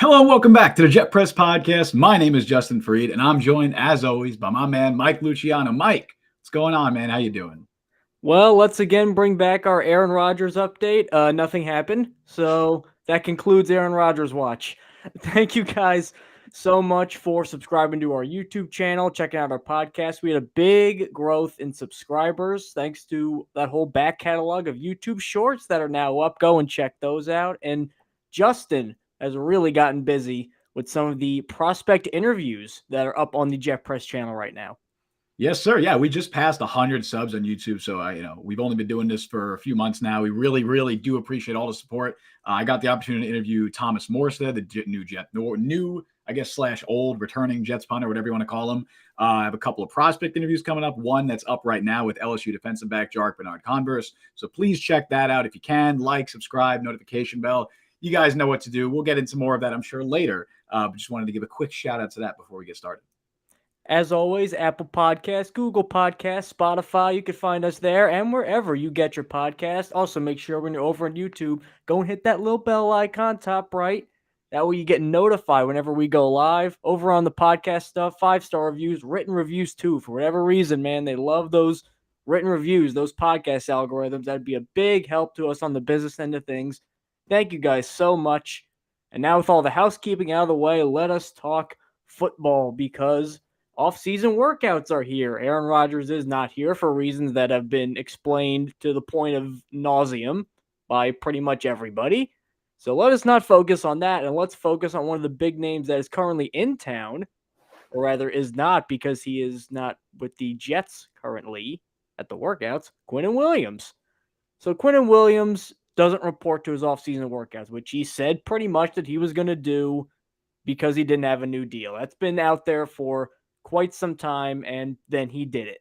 Hello and welcome back to the Jet Press Podcast. My name is Justin Fried, and I'm joined, as always, by my man, Mike Luciano. Mike, what's going on, man? How you doing? Well, let's again bring back our Aaron Rodgers update. Nothing happened, so that concludes Aaron Rodgers watch. Thank you guys so much for subscribing to our YouTube channel, checking out our podcast. We had a big growth in subscribers thanks to that whole back catalog of YouTube shorts that are now up. Go and check those out. And Justin has really gotten busy with some of the prospect interviews that are up on the Jet Press channel right now. Yes, sir. Yeah, we just passed 100 subs on YouTube, so we've only been doing this for a few months now. We really, really do appreciate all the support. I got the opportunity to interview Thomas Morstead, the new, I guess, / old returning Jets punter, whatever you want to call him. I have a couple of prospect interviews coming up. One that's up right now with LSU defensive back Jark Bernard-Converse. So please check that out if you can. Like, subscribe, notification bell. You guys know what to do. We'll get into more of that, I'm sure, later. But just wanted to give a quick shout out to that before we get started. As always, Apple Podcasts, Google Podcasts, Spotify, you can find us there and wherever you get your podcast. Also, make sure when you're over on YouTube, go and hit that little bell icon top right. That way you get notified whenever we go live. Over on the podcast stuff, 5-star reviews, written reviews too. For whatever reason, man, they love those written reviews, those podcast algorithms. That'd be a big help to us on the business end of things. Thank you guys so much. And now with all the housekeeping out of the way, let us talk football because off-season workouts are here. Aaron Rodgers is not here for reasons that have been explained to the point of nauseum by pretty much everybody. So let us not focus on that, and let's focus on one of the big names that is currently in town, or rather is not because he is not with the Jets currently at the workouts, Quinnen Williams. So Quinnen Williams doesn't report to his off-season workouts, which he said pretty much that he was going to do because he didn't have a new deal. That's been out there for quite some time, and then he did it.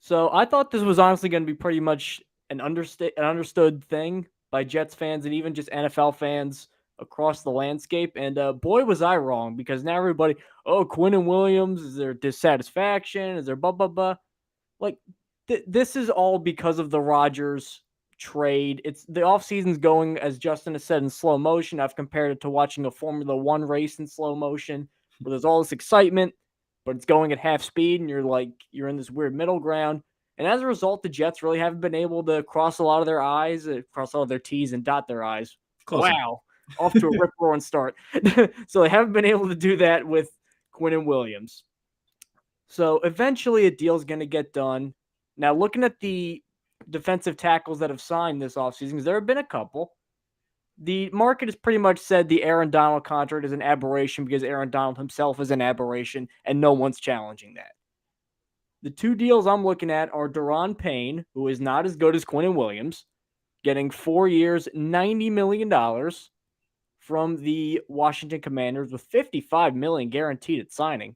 So I thought this was honestly going to be pretty much an understood thing by Jets fans and even just NFL fans across the landscape. And boy, was I wrong, because now everybody, Quinnen Williams, is there dissatisfaction? Is there blah, blah, blah? Like, this is all because of the Rodgers trade. It's the offseason's going, as Justin has said, in slow motion. I've compared it to watching a Formula One race in slow motion, where there's all this excitement, but it's going at half speed, and you're in this weird middle ground. And as a result, the Jets really haven't been able to cross a lot of their I's, cross all of their T's, and dot their I's. Close wow. Off to a rip-roaring start. So they haven't been able to do that with Quinnen Williams. So eventually a deal's going to get done. Now, looking at the defensive tackles that have signed this offseason, because there have been a couple, the market has pretty much said the Aaron Donald contract is an aberration because Aaron Donald himself is an aberration, and no one's challenging that. The two deals I'm looking at are Daron Payne, who is not as good as Quinnen Williams, getting 4 years, $90 million from the Washington Commanders with $55 million guaranteed at signing.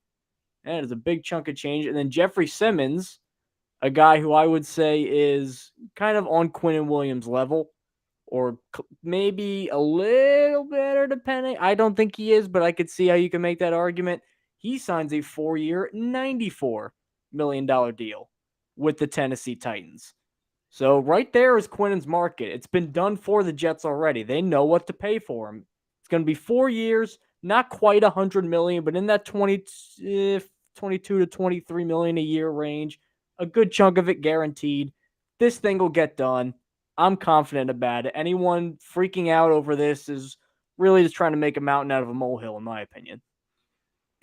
That is a big chunk of change. And then Jeffrey Simmons, a guy who I would say is kind of on Quinnen Williams' level, or maybe a little better depending. I don't think he is, but I could see how you can make that argument. He signs a 4-year, $94 million deal with the Tennessee Titans. So right there is Quinnen's market. It's been done for the Jets already. They know what to pay for him. It's going to be 4 years, not quite $100 million, but in that 22 to $23 million a year range. A good chunk of it guaranteed. This thing will get done. I'm confident about it. Anyone freaking out over this is really just trying to make a mountain out of a molehill, in my opinion.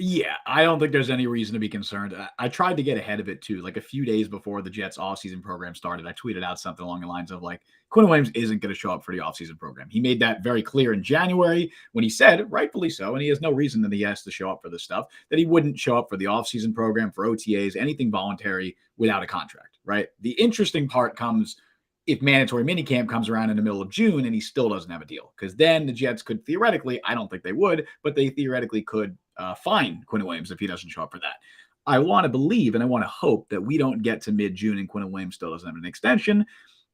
Yeah, I don't think there's any reason to be concerned. I tried to get ahead of it too. Like a few days before the Jets offseason program started, I tweeted out something along the lines of like, Quinnen Williams isn't going to show up for the offseason program. He made that very clear in January when he said, rightfully so, and he has no reason that he has to show up for this stuff, that he wouldn't show up for the offseason program, for OTAs, anything voluntary without a contract, right? The interesting part comes if mandatory minicamp comes around in the middle of June and he still doesn't have a deal, because then the Jets could theoretically, I don't think they would, but they theoretically could fine Quinnen Williams if he doesn't show up for that. I want to believe and I want to hope that we don't get to mid-June and Quinnen Williams still doesn't have an extension,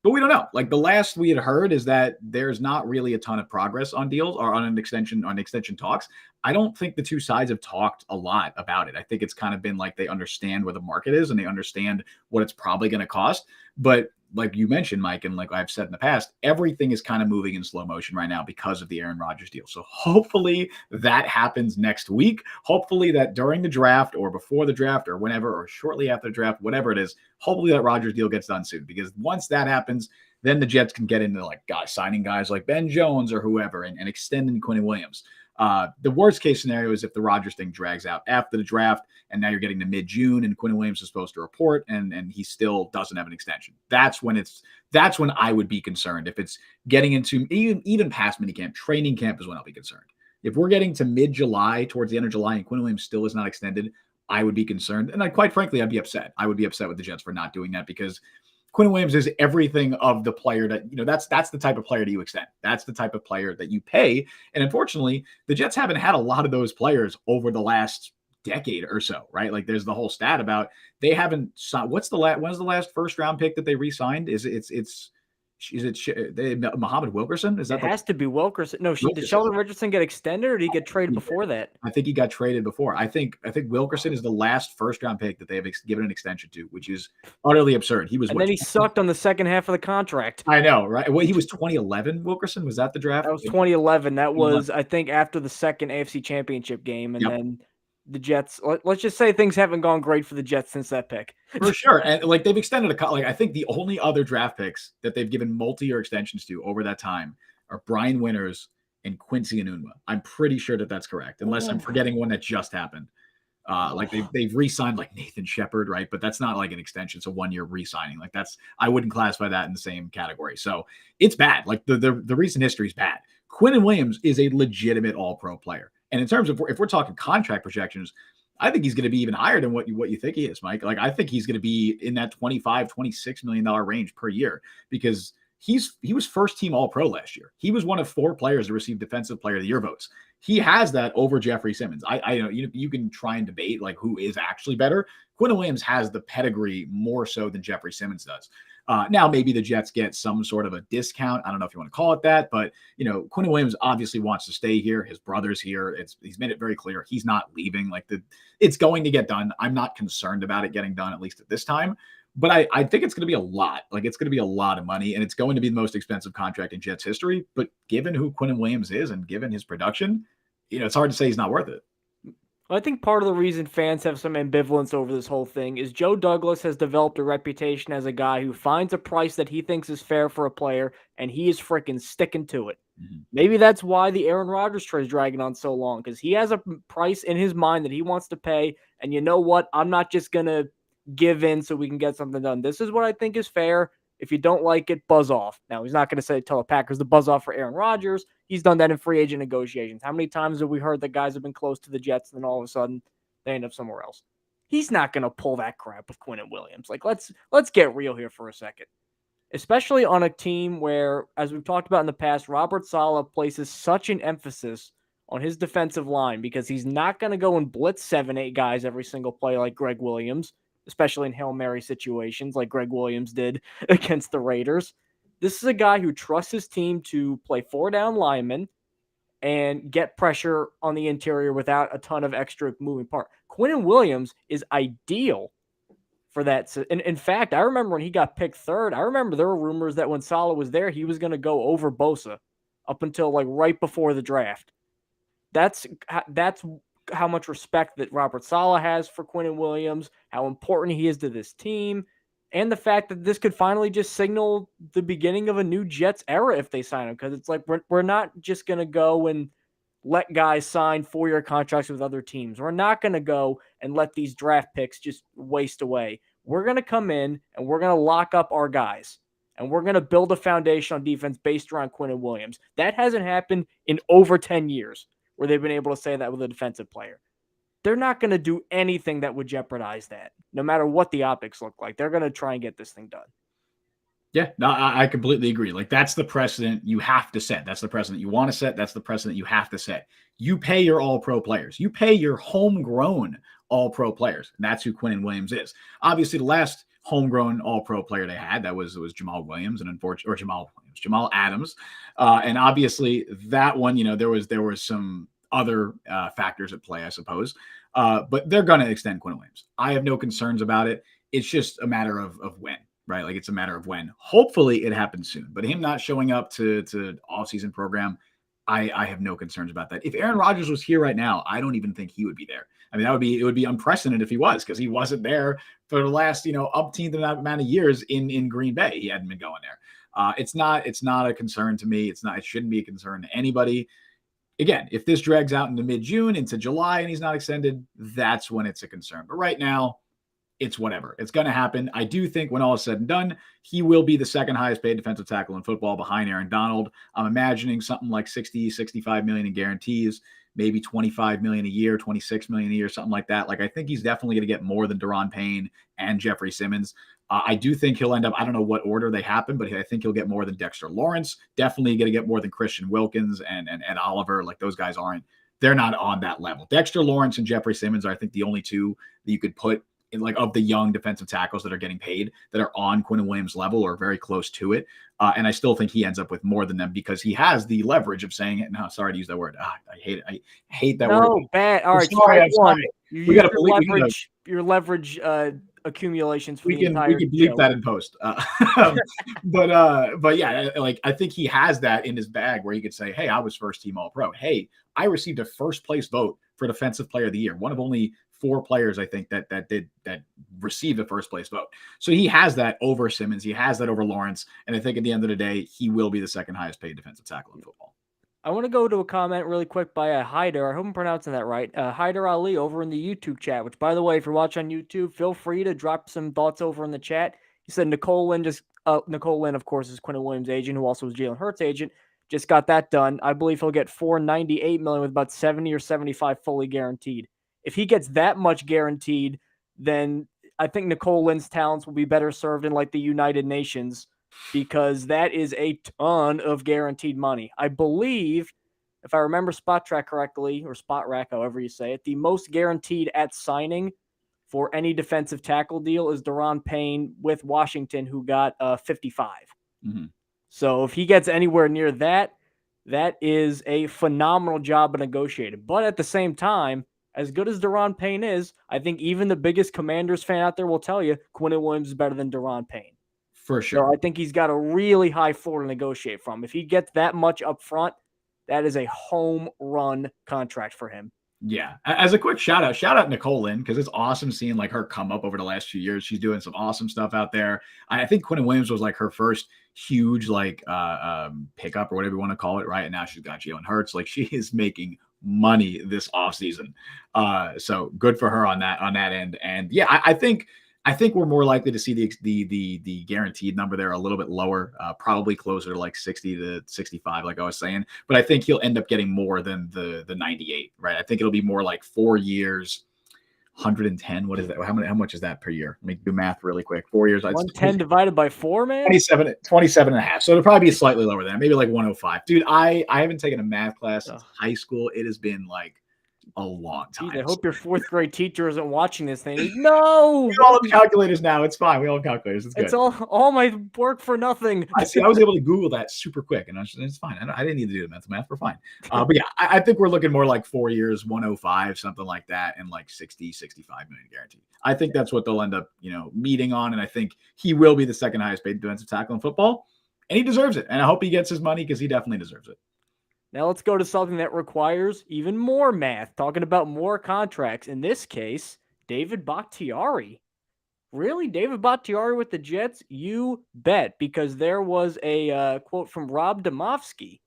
but we don't know. Like the last we had heard is that there's not really a ton of progress on deals or on extension talks. I don't think the two sides have talked a lot about it. I think it's kind of been like they understand where the market is and they understand what it's probably going to cost. But like you mentioned, Mike, and like I've said in the past, everything is kind of moving in slow motion right now because of the Aaron Rodgers deal. So hopefully that happens next week. Hopefully that during the draft or before the draft or whenever or shortly after the draft, whatever it is, hopefully that Rodgers deal gets done soon, because once that happens, then the Jets can get into like signing guys like Ben Jones or whoever and extending Quinnen Williams. The worst case scenario is if the Rodgers thing drags out after the draft, and now you're getting to mid-June and Quinnen Williams is supposed to report and he still doesn't have an extension. That's when I would be concerned. If it's getting into even past minicamp, training camp is when I'll be concerned. If we're getting to mid-July, towards the end of July, and Quinnen Williams still is not extended, I would be concerned. And quite frankly, I'd be upset. I would be upset with the Jets for not doing that, because Quinnen Williams is everything of the player that, that's the type of player that you extend. That's the type of player that you pay. And unfortunately, the Jets haven't had a lot of those players over the last decade or so, right? Like there's the whole stat about they haven't signed. When's the last first round pick that they re-signed? Is it Muhammad Wilkerson? Is that has to be Wilkerson? No, did Sheldon Richardson get extended, or did he get traded before that? I think he got traded before. I think Wilkerson is the last first round pick that they have given an extension to, which is utterly absurd. Then he sucked on the second half of the contract. I know, right? Well, he was 2011. Wilkerson, was that the draft? That was 2011. That was, I think, after the second AFC Championship game, and then the Jets. Let's just say things haven't gone great for the Jets since that pick. For sure. And like they've extended I think the only other draft picks that they've given multi-year extensions to over that time are Brian Winters and Quincy Enunwa. I'm pretty sure that that's correct, unless I'm forgetting one that just happened. Like they've re-signed like Nathan Shepard, right? But that's not like an extension. It's a 1 year re-signing. Like I wouldn't classify that in the same category. So it's bad. Like the recent history is bad. Quinnen Williams is a legitimate all-pro player. And in terms of, if we're talking contract projections, I think he's going to be even higher than what you think he is, Mike. Like I think he's going to be in that $25-26 million range per year, because he was first team All-Pro last year. He was one of 4 players to receive Defensive Player of the Year votes. He has that over Jeffrey Simmons. I know you can try and debate like who is actually better. Quinnen Williams has the pedigree more so than Jeffrey Simmons does. Now maybe the Jets get some sort of a discount. I don't know if you want to call it that, but Quinnen Williams obviously wants to stay here. His brother's here. He's made it very clear he's not leaving. Like it's going to get done. I'm not concerned about it getting done, at least at this time. But I think it's going to be a lot. Like it's going to be a lot of money, and it's going to be the most expensive contract in Jets history. But given who Quinnen Williams is and given his production, it's hard to say he's not worth it. I think part of the reason fans have some ambivalence over this whole thing is Joe Douglas has developed a reputation as a guy who finds a price that he thinks is fair for a player, and he is freaking sticking to it. Mm-hmm. Maybe that's why the Aaron Rodgers trade is dragging on so long, because he has a price in his mind that he wants to pay, and you know what? I'm not just going to give in so we can get something done. This is what I think is fair. If you don't like it, buzz off. Now, he's not going to tell the Packers to buzz off for Aaron Rodgers. He's done that in free agent negotiations. How many times have we heard that guys have been close to the Jets and then all of a sudden they end up somewhere else? He's not going to pull that crap with Quinnen Williams. Like, let's get real here for a second. Especially on a team where, as we've talked about in the past, Robert Saleh places such an emphasis on his defensive line, because he's not going to go and blitz 7-8 guys every single play like Greg Williams, especially in Hail Mary situations like Greg Williams did against the Raiders. This is a guy who trusts his team to play 4-down linemen and get pressure on the interior without a ton of extra moving part. Quinnen Williams is ideal for that. In fact, I remember when he got picked 3rd, I remember there were rumors that when Saleh was there, he was going to go over Bosa up until like right before the draft. That's how much respect that Robert Saleh has for Quinnen Williams, how important he is to this team, and the fact that this could finally just signal the beginning of a new Jets era if they sign him. Because it's like we're not just going to go and let guys sign 4-year contracts with other teams. We're not going to go and let these draft picks just waste away. We're going to come in and we're going to lock up our guys. And we're going to build a foundation on defense based around Quinnen Williams. That hasn't happened in over 10 years. Where they've been able to say that with a defensive player. They're not going to do anything that would jeopardize that, no matter what the optics look like. They're going to try and get this thing done. Yeah, no, I completely agree. Like, that's the precedent you have to set. That's the precedent you want to set. That's the precedent you have to set. You pay your all-pro players. You pay your homegrown all-pro players. And that's who Quinnen Williams is. Obviously, the last homegrown all-pro player they had, that was Jamal Williams, and unfortunately, Jamal Adams. And obviously that one, there was some other factors at play, I suppose. But they're going to extend Quinnen Williams. I have no concerns about it. It's just a matter of when. right? Like it's a matter of when. Hopefully it happens soon. But him not showing up to off-season program, I have no concerns about that. If Aaron Rodgers was here right now, I don't even think he would be there. I mean, it would be unprecedented if he was, because he wasn't there for the last, umpteenth amount of years in Green Bay. He hadn't been going there. It's not a concern to me. It shouldn't be a concern to anybody. Again, if this drags out into mid-June, into July, and he's not extended, that's when it's a concern. But right now, it's whatever. It's going to happen. I do think when all is said and done, he will be the second highest paid defensive tackle in football behind Aaron Donald. I'm imagining something like 60, 65 million in guarantees, maybe 25 million a year, 26 million a year, something like that. Like, I think he's definitely going to get more than Daron Payne and Jeffrey Simmons. I do think he'll end up, I don't know what order they happen, but I think he'll get more than Dexter Lawrence. Definitely going to get more than Christian Wilkins and Ed Oliver. Like, those guys they're not on that level. Dexter Lawrence and Jeffrey Simmons are, I think, the only two that you could put like of the young defensive tackles that are getting paid that are on Quinnen Williams level or very close to it. And I still think he ends up with more than them because he has the leverage of saying it. No, sorry to use that word. I hate it. I hate that word. No, bad. All right, I'm sorry. You use your leverage accumulations for we can bleep that in post. But yeah, like I think he has that in his bag where he could say, hey, I was first team all pro. Hey, I received a first place vote for defensive player of the year. One of only 4 players, I think, that received the first place vote. So he has that over Simmons. He has that over Lawrence. And I think at the end of the day, he will be the second highest paid defensive tackle in football. I want to go to a comment really quick by Hyder. I hope I'm pronouncing that right. Hyder Ali over in the YouTube chat, which, by the way, if you're watching on YouTube, feel free to drop some thoughts over in the chat. He said Nicole Lynn, of course, is Quinnen Williams' agent, who also was Jalen Hurts' agent. Just got that done. I believe he'll get $498 million with about 70 or 75 fully guaranteed. If he gets that much guaranteed, then I think Nicole Lynn's talents will be better served in like the United Nations, because that is a ton of guaranteed money. I believe, if I remember Spot Track correctly, or Spot Rack, however you say it, the most guaranteed at signing for any defensive tackle deal is Daron Payne with Washington, who got 55. Mm-hmm. So if he gets anywhere near that, that is a phenomenal job of negotiating. But at the same time, as good as Daron Payne is, I think even the biggest Commanders fan out there will tell you Quinnen Williams is better than Daron Payne. For sure. So I think he's got a really high floor to negotiate from. If he gets that much up front, that is a home run contract for him. Yeah. As a quick shout out Nicole Lynn, because it's awesome seeing like her come up over the last few years. She's doing some awesome stuff out there. I think Quinnen Williams was like her first huge like pickup or whatever you want to call it, right? And now she's got Jalen Hurts. Like, she is making money this offseason. So good for her on that end. And yeah, I think we're more likely to see the guaranteed number there a little bit lower, probably closer to like 60 to 65, like I was saying. But I think he'll end up getting more than the 98, right? I think it'll be more like 4 years, 110. What is that? How much is that per year? Let me do math really quick. 4 years. 110 divided by 4, man? 27 and a half. So it'll probably be slightly lower than that, maybe like 105. Dude, I haven't taken a math class since high school. It has been like a long time. Jeez, I hope your 4th grade teacher isn't watching this thing. No, we all have calculators now. It's fine. We all have calculators. It's good. It's all my work for nothing. I see. I was able to Google that super quick, and it's fine. I didn't need to do the math. We're fine. But yeah, I think we're looking more like 4 years, 105, something like that, and like 60, 65 million guaranteed. I think that's what they'll end up, meeting on, and I think he will be the second highest paid defensive tackle in football, and he deserves it. And I hope he gets his money because he definitely deserves it. Now let's go to something that requires even more math, talking about more contracts. In this case, David Bakhtiari. Really? David Bakhtiari with the Jets? You bet, because there was a quote from Rob Domofsky,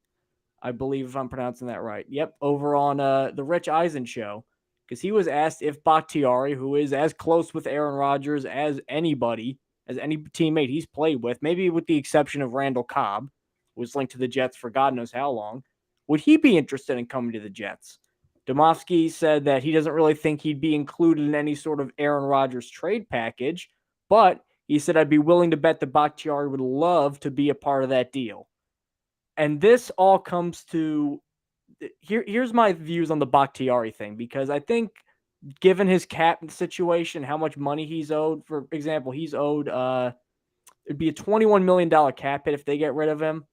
I believe, if I'm pronouncing that right. Yep, over on the Rich Eisen show, because he was asked if Bakhtiari, who is as close with Aaron Rodgers as anybody, as any teammate he's played with, maybe with the exception of Randall Cobb, who was linked to the Jets for God knows how long, would he be interested in coming to the Jets? Domofsky said that he doesn't really think he'd be included in any sort of Aaron Rodgers trade package, but he said, I'd be willing to bet that Bakhtiari would love to be a part of that deal. And this all comes to, here's my views on the Bakhtiari thing, because I think given his cap situation, how much money he's owed, for example, he's owed, it'd be a $21 million cap hit if they get rid of him.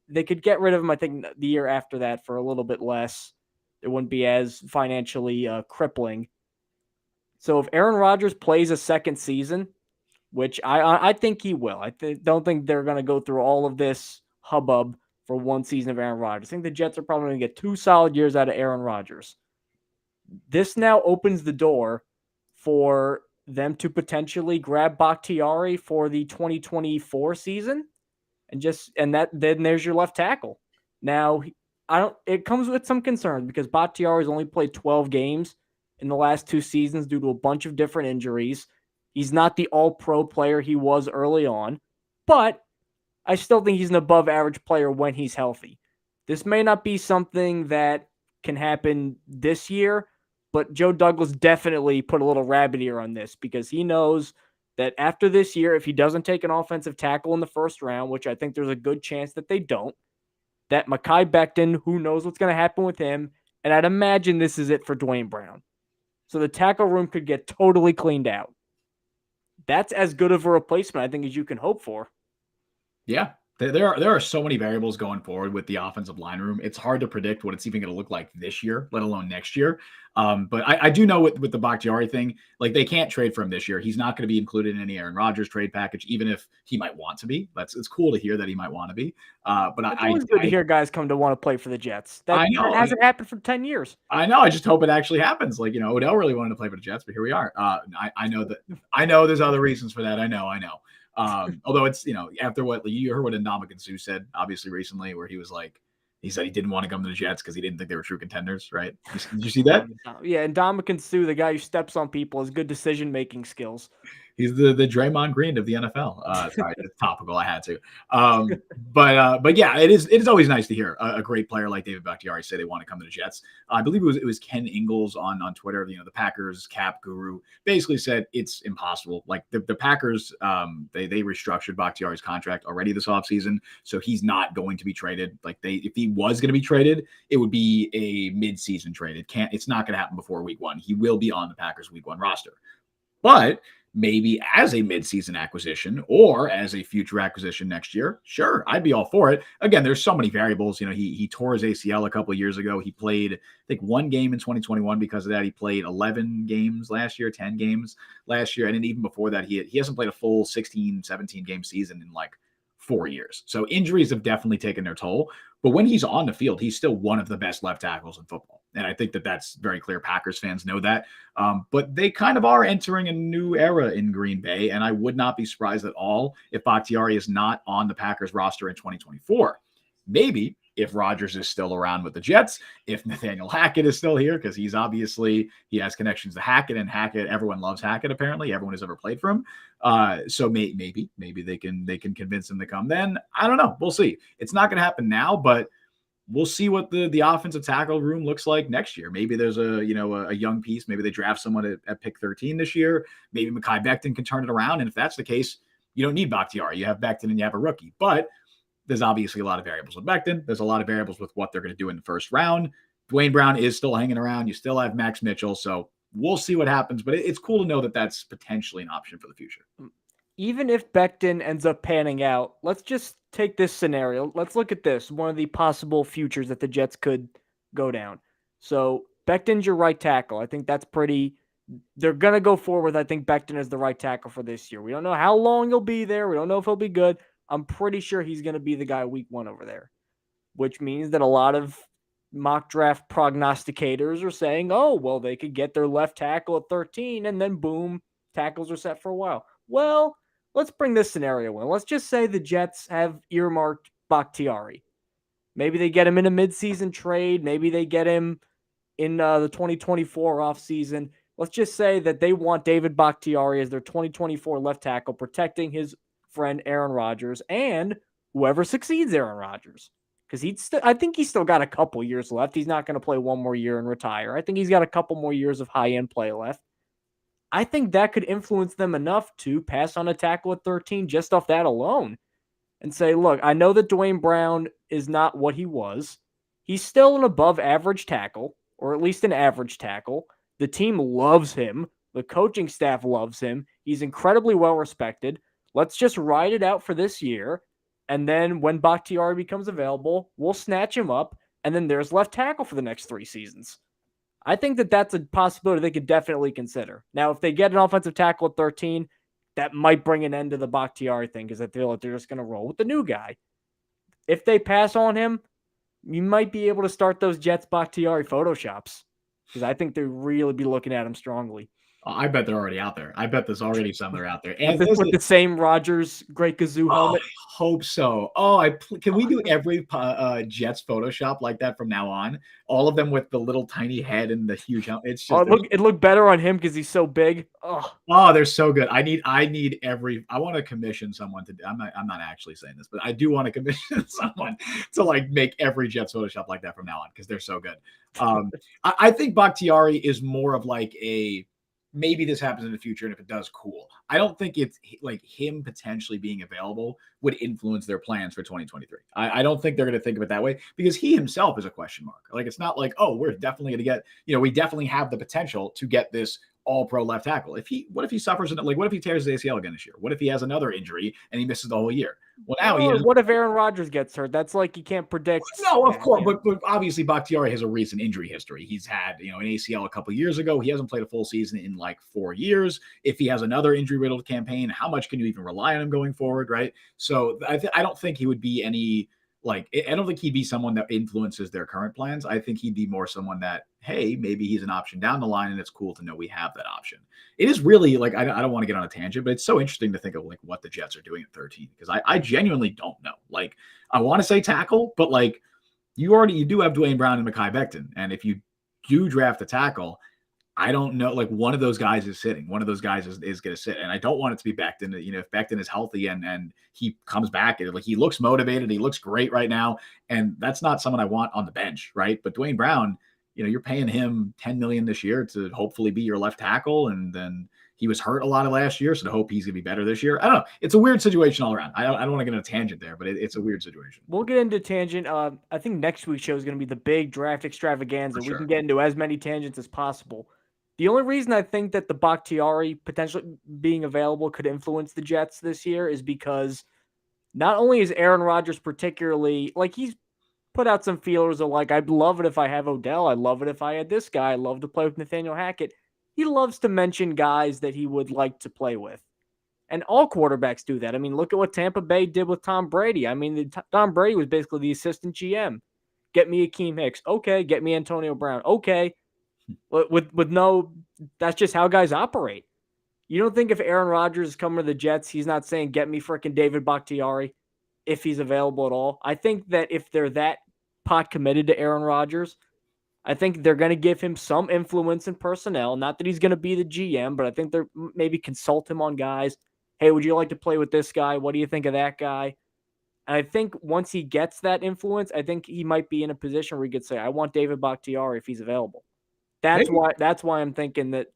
They could get rid of him, I think, the year after that for a little bit less. It wouldn't be as financially crippling. So if Aaron Rodgers plays a second season, which I think he will. Don't think they're going to go through all of this hubbub for one season of Aaron Rodgers. I think the Jets are probably going to get 2 solid years out of Aaron Rodgers. This now opens the door for them to potentially grab Bakhtiari for the 2024 season, and then there's your left tackle. Now, it comes with some concerns because Bakhtiari's only played 12 games in the last 2 seasons due to a bunch of different injuries. He's not the all-pro player he was early on, but I still think he's an above-average player when he's healthy. This may not be something that can happen this year, but Joe Douglas definitely put a little rabbit ear on this because he knows that after this year, if he doesn't take an offensive tackle in the first round, which I think there's a good chance that they don't, that Mekhi Becton, who knows what's going to happen with him, and I'd imagine this is it for Dwayne Brown. So the tackle room could get totally cleaned out. That's as good of a replacement, I think, as you can hope for. Yeah. There are so many variables going forward with the offensive line room. It's hard to predict what it's even going to look like this year, let alone next year. But I do know with the Bakhtiari thing, like they can't trade for him this year. He's not going to be included in any Aaron Rodgers trade package, even if he might want to be. It's cool to hear that he might want to be. But it's always good to hear guys come to want to play for the Jets. That hasn't happened for 10 years. I know. I just hope it actually happens. Like, Odell really wanted to play for the Jets, but here we are. I know there's other reasons for that. I know. Although it's, after what you heard what Ndamukong Suh said, obviously recently, where he said he didn't want to come to the Jets because he didn't think they were true contenders, right? Did you see that? Yeah, and Ndamukong Suh, the guy who steps on people, has good decision-making skills. He's the Draymond Green of the NFL. Sorry, it's topical. I had to. But yeah, it is always nice to hear a great player like David Bakhtiari say they want to come to the Jets. I believe it was Ken Ingalls on Twitter. The Packers cap guru basically said it's impossible. Like the Packers, they restructured Bakhtiari's contract already this offseason, so he's not going to be traded. Like if he was going to be traded, it would be a mid-season trade. It's not going to happen before week 1. He will be on the Packers week 1 roster, but maybe as a midseason acquisition or as a future acquisition next year, sure, I'd be all for it. Again, there's so many variables. He tore his ACL a couple of years ago. He played, I think, 1 game in 2021 because of that. He played 11 games last year, 10 games last year. And then even before that, he hasn't played a full 16, 17 game season in like 4 years. So injuries have definitely taken their toll. But when he's on the field, he's still one of the best left tackles in football. And I think that's very clear. Packers fans know that. But they kind of are entering a new era in Green Bay. And I would not be surprised at all if Bakhtiari is not on the Packers roster in 2024. Maybe if Rodgers is still around with the Jets, if Nathaniel Hackett is still here, because he has connections to Hackett, and Hackett, everyone loves Hackett, apparently. Everyone who's ever played for him. So maybe they can convince him to come then. I don't know. We'll see. It's not going to happen now, but we'll see what the offensive tackle room looks like next year. Maybe there's a young piece. Maybe they draft someone at pick 13 this year. Maybe Mekhi Becton can turn it around. And if that's the case, you don't need Bakhtiari. You have Becton and you have a rookie. But there's obviously a lot of variables with Becton. There's a lot of variables with what they're going to do in the first round. Dwayne Brown is still hanging around. You still have Max Mitchell. So we'll see what happens. But it's cool to know that that's potentially an option for the future. Even if Becton ends up panning out, let's just take this scenario. Let's look at this, one of the possible futures that the Jets could go down. So Becton's your right tackle. I think that's they're going to go forward. I think Becton is the right tackle for this year. We don't know how long he'll be there. We don't know if he'll be good. I'm pretty sure he's going to be the guy week 1 over there, which means that a lot of mock draft prognosticators are saying, oh, well, they could get their left tackle at 13 and then boom, tackles are set for a while. Well, let's bring this scenario in. Let's just say the Jets have earmarked Bakhtiari. Maybe they get him in a midseason trade. Maybe they get him in the 2024 offseason. Let's just say that they want David Bakhtiari as their 2024 left tackle, protecting his friend Aaron Rodgers and whoever succeeds Aaron Rodgers. Because I think he's still got a couple years left. He's not going to play 1 more year and retire. I think he's got a couple more years of high-end play left. I think that could influence them enough to pass on a tackle at 13 just off that alone and say, look, I know that Dwayne Brown is not what he was. He's still an above average tackle, or at least an average tackle. The team loves him. The coaching staff loves him. He's incredibly well respected. Let's just ride it out for this year. And then when Bakhtiari becomes available, we'll snatch him up. And then there's left tackle for the next 3 seasons. I think that that's a possibility they could definitely consider. Now, if they get an offensive tackle at 13, that might bring an end to the Bakhtiari thing because I feel like they're just going to roll with the new guy. If they pass on him, you might be able to start those Jets Bakhtiari photoshops because I think they really be looking at him strongly. I bet they're already out there. I bet there's already some that are out there. With And the, with the same Rodgers Great Kazoo helmet. I hope so. Oh, can we do every Jets Photoshop like that from now on? All of them with the little tiny head and the huge helmet. It's just it looked better on him because he's so big. They're so good. I need every. I want to commission someone to. I'm not actually saying this, but I do want to commission someone to like make every Jets Photoshop like that from now on because they're so good. I think Bakhtiari is more of like a. Maybe this happens in the future, and if it does, cool. I don't think it's like him potentially being available would influence their plans for 2023. I don't think they're going to think of it that way because he himself is a question mark. Like, it's not like, oh, we're definitely going to get, we definitely have the potential to get this all-pro left tackle. What if he suffers, what if he tears his ACL again this year? What if he has another injury and he misses the whole year? Well, now what if Aaron Rodgers gets hurt? That's like you can't predict. No, of course, but obviously Bakhtiari has a recent injury history. He's had an ACL a couple of years ago. He hasn't played a full season in like 4 years. If he has another injury-riddled campaign, how much can you even rely on him going forward, right? So I don't think he would be any I don't think he'd be someone that influences their current plans. I think he'd be more someone that, hey, maybe he's an option down the line, and it's cool to know we have that option. It is really I don't want to get on a tangent, but it's so interesting to think of what the Jets are doing at 13 because I genuinely don't know. I want to say tackle, but you do have Dwayne Brown and Mekhi Becton, and if you do draft a tackle, I don't know. One of those guys is sitting. One of those guys is going to sit. And I don't want it to be Becton. If Becton is healthy and he comes back, he looks motivated. He looks great right now. And that's not someone I want on the bench, right? But Dwayne Brown, you're paying him $10 million this year to hopefully be your left tackle. And then he was hurt a lot of last year, so to hope he's going to be better this year. I don't know. It's a weird situation all around. I don't want to get on a tangent there, but it's a weird situation. We'll get into tangent. I think next week's show is going to be the big draft extravaganza. We can get into as many tangents as possible. The only reason I think that the Bakhtiari potentially being available could influence the Jets this year is because not only is Aaron Rodgers particularly, he's put out some feelers of I'd love it if I have Odell. I'd love it if I had this guy. I'd love to play with Nathaniel Hackett. He loves to mention guys that he would like to play with. And all quarterbacks do that. I mean, look at what Tampa Bay did with Tom Brady. I mean, Tom Brady was basically the assistant GM. Get me Akeem Hicks. Okay. Get me Antonio Brown. Okay. With no, that's just how guys operate. You don't think if Aaron Rodgers is coming to the Jets, he's not saying, get me freaking David Bakhtiari if he's available at all? I think that if they're that pot committed to Aaron Rodgers, I think they're going to give him some influence in personnel. Not that he's going to be the GM, but I think they're maybe consult him on guys. Hey, would you like to play with this guy? What do you think of that guy? And I think once he gets that influence, I think he might be in a position where he could say, I want David Bakhtiari if he's available. That's why I'm thinking that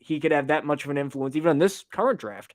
he could have that much of an influence even on this current draft.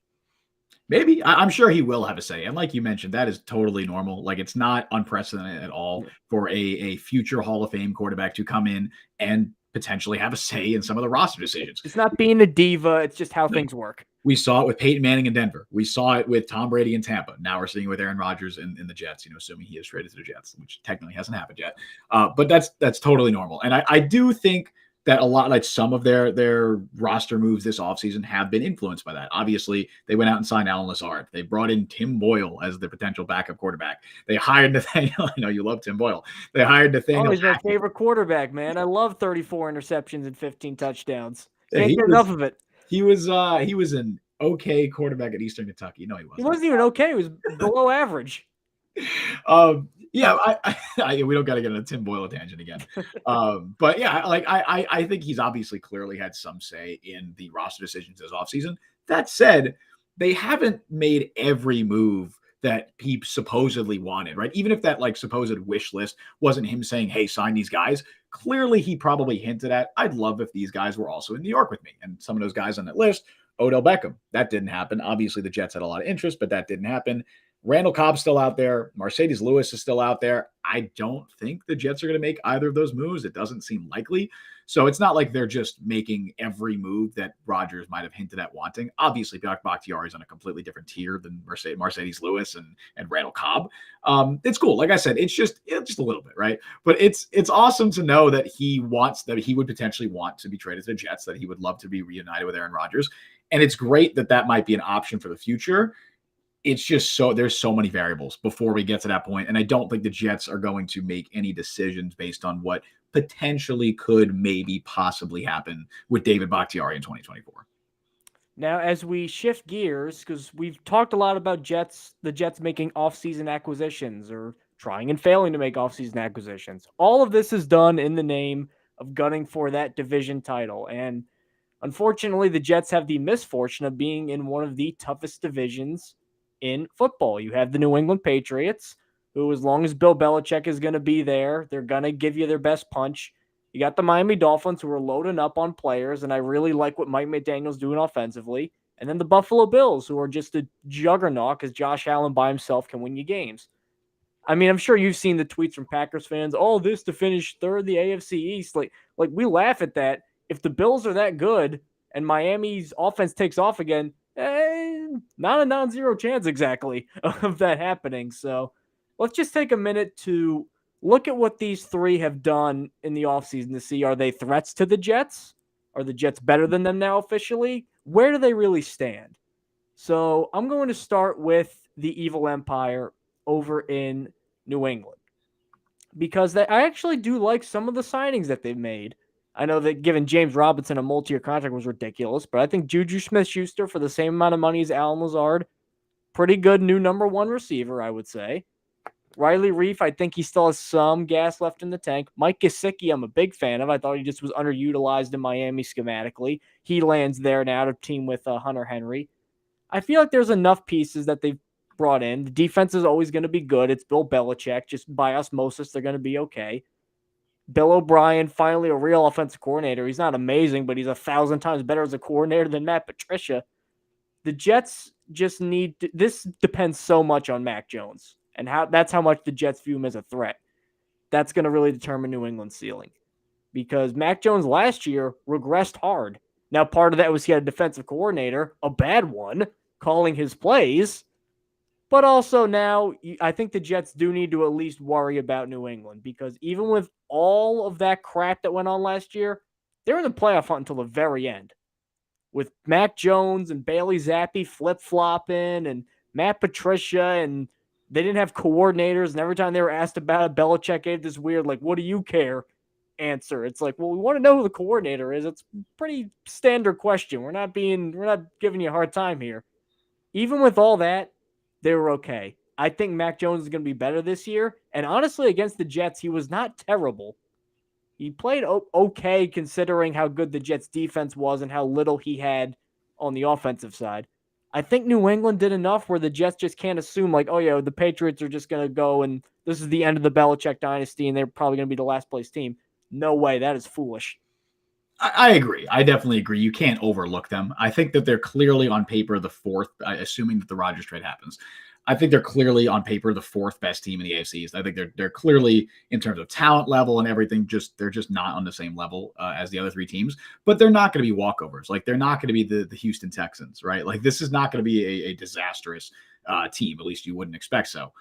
Maybe. I'm sure he will have a say. And like you mentioned, that is totally normal. It's not unprecedented at all for a future Hall of Fame quarterback to come in and potentially have a say in some of the roster decisions. It's not being a diva. It's just how things work. We saw it with Peyton Manning in Denver. We saw it with Tom Brady in Tampa. Now we're seeing it with Aaron Rodgers in the Jets, assuming he is traded to the Jets, which technically hasn't happened yet. But that's totally normal. And I do think that a lot, some of their roster moves this offseason have been influenced by that. Obviously, they went out and signed Alan Lazard. They brought in Tim Boyle as their potential backup quarterback. They hired Nathaniel. I know you love Tim Boyle. They hired Nathaniel. Oh, he's my favorite quarterback, man. I love 34 interceptions and 15 touchdowns. Can't get enough of it. He was an okay quarterback at Eastern Kentucky. No, he wasn't. He wasn't even okay. He was below average. Yeah, we don't got to get on a Tim Boyle tangent again. But yeah, I think he's obviously clearly had some say in the roster decisions this offseason. That said, they haven't made every move that he supposedly wanted, right? Even if that supposed wish list wasn't him saying, hey, sign these guys, clearly he probably hinted at, I'd love if these guys were also in New York with me. And some of those guys on that list, Odell Beckham, that didn't happen. Obviously the Jets had a lot of interest, but that didn't happen. Randall Cobb's still out there. Mercedes Lewis is still out there. I don't think the Jets are going to make either of those moves. It doesn't seem likely. So it's not like they're just making every move that Rodgers might have hinted at wanting. Obviously, Bakhtiari is on a completely different tier than Mercedes Lewis and Randall Cobb. It's cool. Like I said, it's just a little bit, right? But it's awesome to know that he would potentially want to be traded to the Jets, that he would love to be reunited with Aaron Rodgers. And it's great that might be an option for the future. It's just there's so many variables before we get to that point. And I don't think the Jets are going to make any decisions based on what potentially could maybe possibly happen with David Bakhtiari in 2024. Now, as we shift gears, because we've talked a lot about the Jets making offseason acquisitions or trying and failing to make offseason acquisitions. All of this is done in the name of gunning for that division title. And unfortunately, the Jets have the misfortune of being in one of the toughest divisions in football. You have the New England Patriots, who, as long as Bill Belichick is going to be there, they're going to give you their best punch. You got the Miami Dolphins, who are loading up on players, and I really like what Mike McDaniel's doing offensively. And then the Buffalo Bills, who are just a juggernaut because Josh Allen by himself can win you games. I mean, I'm sure you've seen the tweets from Packers fans. Oh, this to finish third in the AFC East. Like we laugh at that. If the Bills are that good and Miami's offense takes off again, not a non-zero chance exactly of that happening. So let's just take a minute to look at what these three have done in the offseason to see, are they threats to the Jets? Are the Jets better than them now officially? Where do they really stand? So I'm going to start with the Evil Empire over in New England, because I actually do like some of the signings that they've made. I know that giving James Robinson a multi-year contract was ridiculous, but I think Juju Smith-Schuster for the same amount of money as Alan Lazard, pretty good new number one receiver, I would say. Riley Reif, I think he still has some gas left in the tank. Mike Gesicki, I'm a big fan of. I thought he just was underutilized in Miami schematically. He lands there now to team with Hunter Henry. I feel like there's enough pieces that they've brought in. The defense is always going to be good. It's Bill Belichick. Just by osmosis, they're going to be okay. Bill O'Brien, finally a real offensive coordinator. He's not amazing, but he's 1,000 times better as a coordinator than Matt Patricia. The Jets just need to, this depends so much on Mac Jones, and that's how much the Jets view him as a threat. That's going to really determine New England's ceiling, because Mac Jones last year regressed hard. Now, part of that was he had a defensive coordinator, a bad one, calling his plays. But also now, I think the Jets do need to at least worry about New England, because even with all of that crap that went on last year, they're in the playoff hunt until the very end. With Mac Jones and Bailey Zappi flip-flopping and Matt Patricia, and they didn't have coordinators, and every time they were asked about it, Belichick gave this weird, like, what do you care answer. It's like, well, we want to know who the coordinator is. It's a pretty standard question. We're not giving you a hard time here. Even with all that, they were okay. I think Mac Jones is going to be better this year. And honestly, against the Jets, he was not terrible. He played okay considering how good the Jets defense was and how little he had on the offensive side. I think New England did enough where the Jets just can't assume like, oh yeah, the Patriots are just going to go and this is the end of the Belichick dynasty and they're probably going to be the last place team. No way. That is foolish. I agree. I definitely agree. You can't overlook them. I think that they're clearly on paper the fourth, assuming that the Rodgers trade happens. I think they're clearly on paper the fourth best team in the AFC East. I think they're clearly, in terms of talent level and everything, they're just not on the same level as the other three teams. But they're not going to be walkovers. Like, they're not going to be the Houston Texans, right? Like, this is not going to be a disastrous team. At least you wouldn't expect so.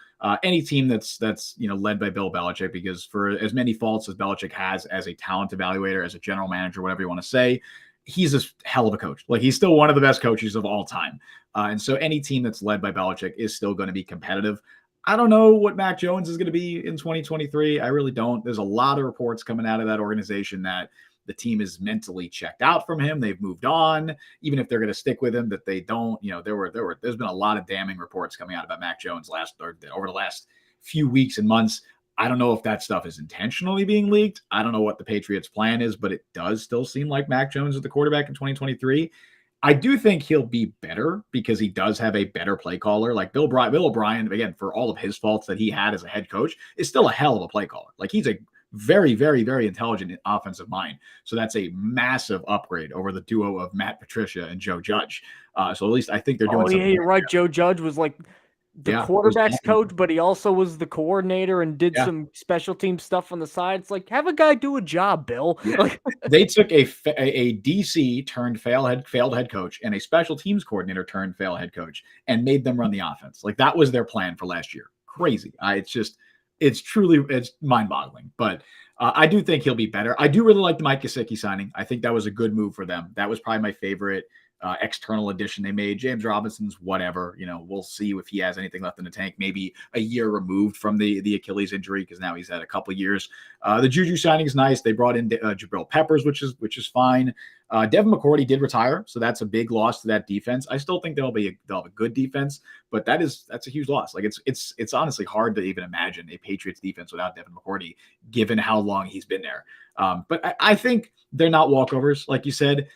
Any team that's led by Bill Belichick, because for as many faults as Belichick has as a talent evaluator, as a general manager, whatever you want to say, he's a hell of a coach. Like, he's still one of the best coaches of all time. And so any team that's led by Belichick is still going to be competitive. I don't know what Mac Jones is going to be in 2023. I really don't. There's a lot of reports coming out of that organization that the team is mentally checked out from him. They've moved on, even if they're going to stick with him, that they don't. There's been a lot of damning reports coming out about Mac Jones over the last few weeks and months. I don't know if that stuff is intentionally being leaked. I don't know what the Patriots' plan is, but it does still seem like Mac Jones is the quarterback in 2023. I do think he'll be better because he does have a better play caller. Like Bill O'Brien, again, for all of his faults that he had as a head coach, is still a hell of a play caller. Like, he's a very, very, very intelligent offensive mind. So that's a massive upgrade over the duo of Matt Patricia and Joe Judge. So at least I think they're doing something. Yeah, you're right. Joe Judge was like the quarterback's coach, but he also was the coordinator and did some special team stuff on the side. It's like, have a guy do a job, Bill. Yeah. They took a DC turned failed head coach and a special teams coordinator turned failed head coach and made them run the offense. Like, that was their plan for last year. Crazy. It's mind boggling, but I do think he'll be better. I do really like the Mike Gesicki signing. I think that was a good move for them. That was probably my favorite external addition they made. James Robinson's whatever. We'll see if he has anything left in the tank. Maybe a year removed from the Achilles injury because now he's had a couple years. The Juju signing is nice. They brought in Jabril Peppers, which is fine. Devin McCourty did retire, so that's a big loss to that defense. I still think they'll have a good defense, but that's a huge loss. Like it's honestly hard to even imagine a Patriots defense without Devin McCourty, given how long he's been there. But I think they're not walkovers, like you said.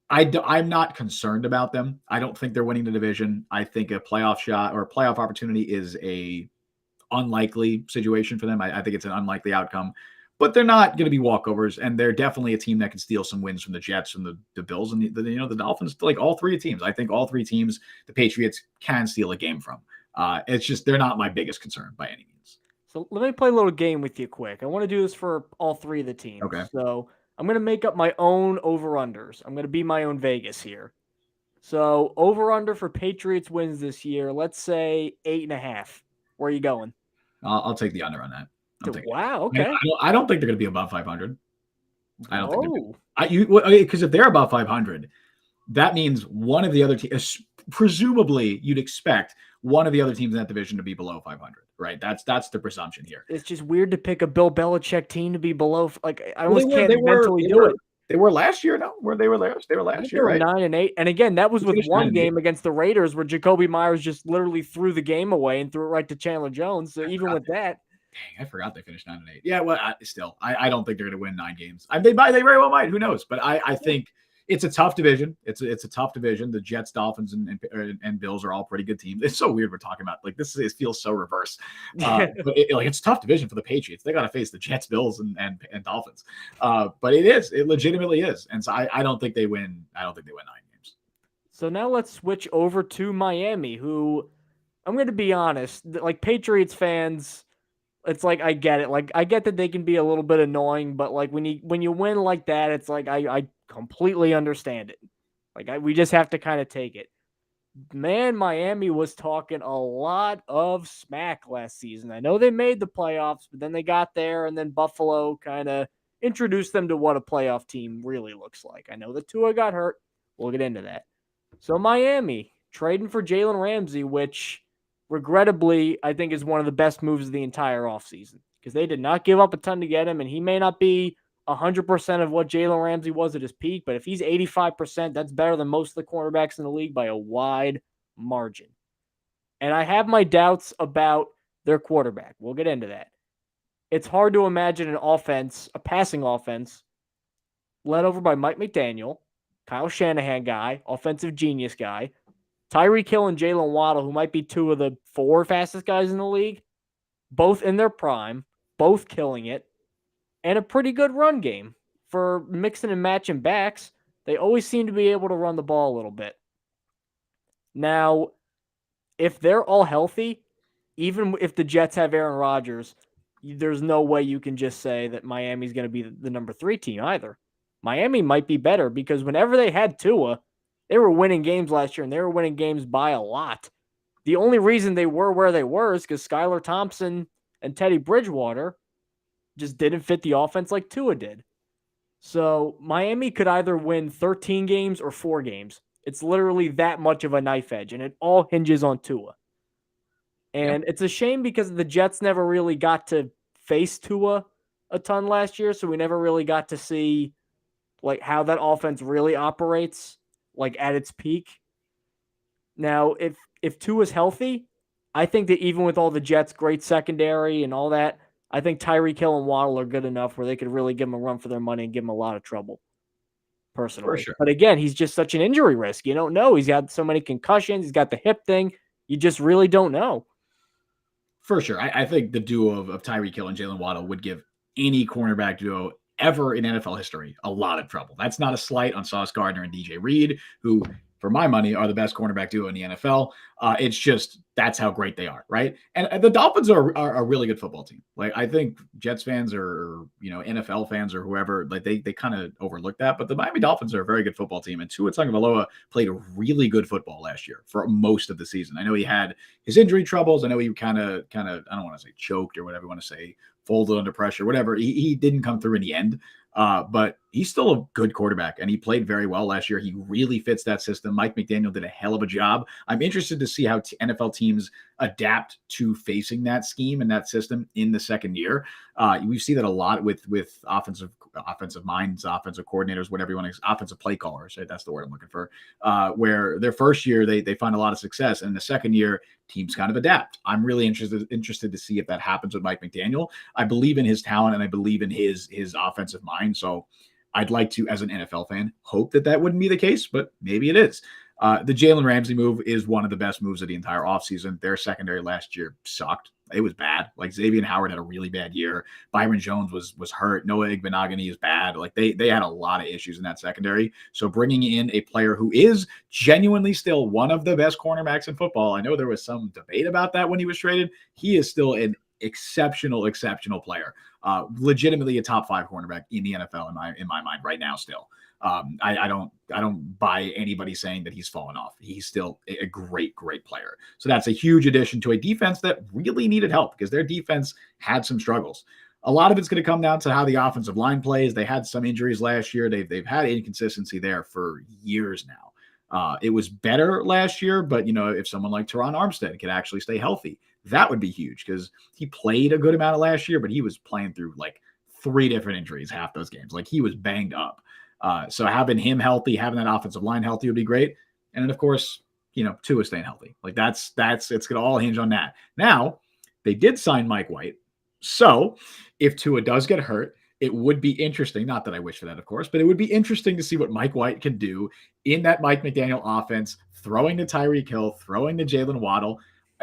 I'm not concerned about them. I don't think they're winning the division. I think a playoff shot or a playoff opportunity is a unlikely situation for them. I think it's an unlikely outcome. But they're not going to be walkovers, and they're definitely a team that can steal some wins from the Jets, from the Bills, and the Dolphins. Like all three teams, I think all three teams, the Patriots can steal a game from. It's just they're not my biggest concern by any means. So let me play a little game with you quick. I want to do this for all three of the teams. Okay. So I'm going to make up my own over-unders. I'm going to be my own Vegas here. So over-under for Patriots wins this year, let's say 8.5. Where are you going? I'll take the under on that. Wow. Okay. I don't think they're going to be above 500. I don't think they're because if they're above 500, that means one of the other teams, presumably you'd expect one of the other teams in that division to be below 500, right? That's the presumption here. It's just weird to pick a Bill Belichick team to be below. Like I almost can't mentally do it. They were last year, no? They were last year, right? 9-8, and again, that was with one game against the Raiders where Jacoby Myers just literally threw the game away and threw it right to Chandler Jones. So even with that. Dang, I forgot they finished 9-8. Yeah, well, I don't think they're going to win 9 games. They very well might. Who knows? But I think it's a tough division. It's a tough division. The Jets, Dolphins, and Bills are all pretty good teams. It's so weird we're talking about like this. It feels so reverse. But it's a tough division for the Patriots. They got to face the Jets, Bills, and Dolphins. But it legitimately is. And so I don't think they win. I don't think they win 9 games. So now let's switch over to Miami, who I'm going to be honest, like Patriots fans. It's like I get it. Like I get that they can be a little bit annoying, but like when you win like that, it's like I completely understand it. Like we just have to kind of take it. Man, Miami was talking a lot of smack last season. I know they made the playoffs, but then they got there, and then Buffalo kind of introduced them to what a playoff team really looks like. I know that Tua got hurt. We'll get into that. So Miami trading for Jalen Ramsey, which regrettably, I think is one of the best moves of the entire offseason because they did not give up a ton to get him, and he may not be 100% of what Jalen Ramsey was at his peak, but if he's 85%, that's better than most of the cornerbacks in the league by a wide margin. And I have my doubts about their quarterback. We'll get into that. It's hard to imagine an offense, a passing offense, led over by Mike McDaniel, Kyle Shanahan guy, offensive genius guy, Tyreek Hill and Jalen Waddle, who might be 2 of the 4 fastest guys in the league, both in their prime, both killing it, and a pretty good run game. For mixing and matching backs, they always seem to be able to run the ball a little bit. Now, if they're all healthy, even if the Jets have Aaron Rodgers, there's no way you can just say that Miami's going to be the number 3 team either. Miami might be better because whenever they had Tua, they were winning games last year, and they were winning games by a lot. The only reason they were where they were is because Skylar Thompson and Teddy Bridgewater just didn't fit the offense like Tua did. So Miami could either win 13 games or 4 games. It's literally that much of a knife edge, and it all hinges on Tua. And It's a shame because the Jets never really got to face Tua a ton last year, so we never really got to see like how that offense really operates like at its peak. Now, if Tua's healthy, I think that even with all the Jets' great secondary and all that, I think Tyreek Hill and Waddle are good enough where they could really give him a run for their money and give him a lot of trouble, personally. For sure. But again, he's just such an injury risk. You don't know. He's got so many concussions. He's got the hip thing. You just really don't know. For sure. I think the duo of Tyreek Hill and Jalen Waddle would give any cornerback duo ever in NFL history a lot of trouble. That's not a slight on Sauce Gardner and DJ Reed, who, for my money, are the best cornerback duo in the NFL. It's just that's how great they are, right? And the Dolphins are a really good football team. Like I think Jets fans or NFL fans or whoever, like they kind of overlook that. But the Miami Dolphins are a very good football team, and Tua Tagovailoa played a really good football last year for most of the season. I know he had his injury troubles. I know he kind of I don't want to say choked or whatever you want to say, folded under pressure, whatever. He didn't come through in the end. But he's still a good quarterback, and he played very well last year. He really fits that system. Mike McDaniel did a hell of a job. I'm interested to see how NFL teams adapt to facing that scheme and that system in the second year. We see that a lot with offensive minds, offensive coordinators, whatever you want to, offensive play callers. That's the word I'm looking for. Where their first year they find a lot of success, and the second year teams kind of adapt. I'm really interested to see if that happens with Mike McDaniel. I believe in his talent and I believe in his offensive mind. So I'd like to, as an NFL fan, hope that wouldn't be the case, but maybe it is. The Jalen Ramsey move is one of the best moves of the entire offseason. Their secondary last year sucked. It was bad. Like Xavier Howard had a really bad year. Byron Jones was hurt. Noah Igbenogany is bad. Like they had a lot of issues in that secondary. So bringing in a player who is genuinely still one of the best cornerbacks in football. I know there was some debate about that when he was traded. He is still an exceptional player. Legitimately a top 5 cornerback in the NFL in my mind right now still. I don't buy anybody saying that he's fallen off. He's still a great player. So that's a huge addition to a defense that really needed help because their defense had some struggles. A lot of it's going to come down to how the offensive line plays. They had some injuries last year. They've had inconsistency there for years now. It was better last year, but if someone like Teron Armstead could actually stay healthy, that would be huge because he played a good amount of last year, but he was playing through like 3 different injuries half those games. Like he was banged up. So having him healthy, having that offensive line healthy would be great. And then of course, Tua staying healthy. Like that's it's going to all hinge on that. Now they did sign Mike White. So if Tua does get hurt, it would be interesting. Not that I wish for that, of course, but it would be interesting to see what Mike White can do in that Mike McDaniel offense, throwing to Tyreek Hill, throwing to Jalen Waddle,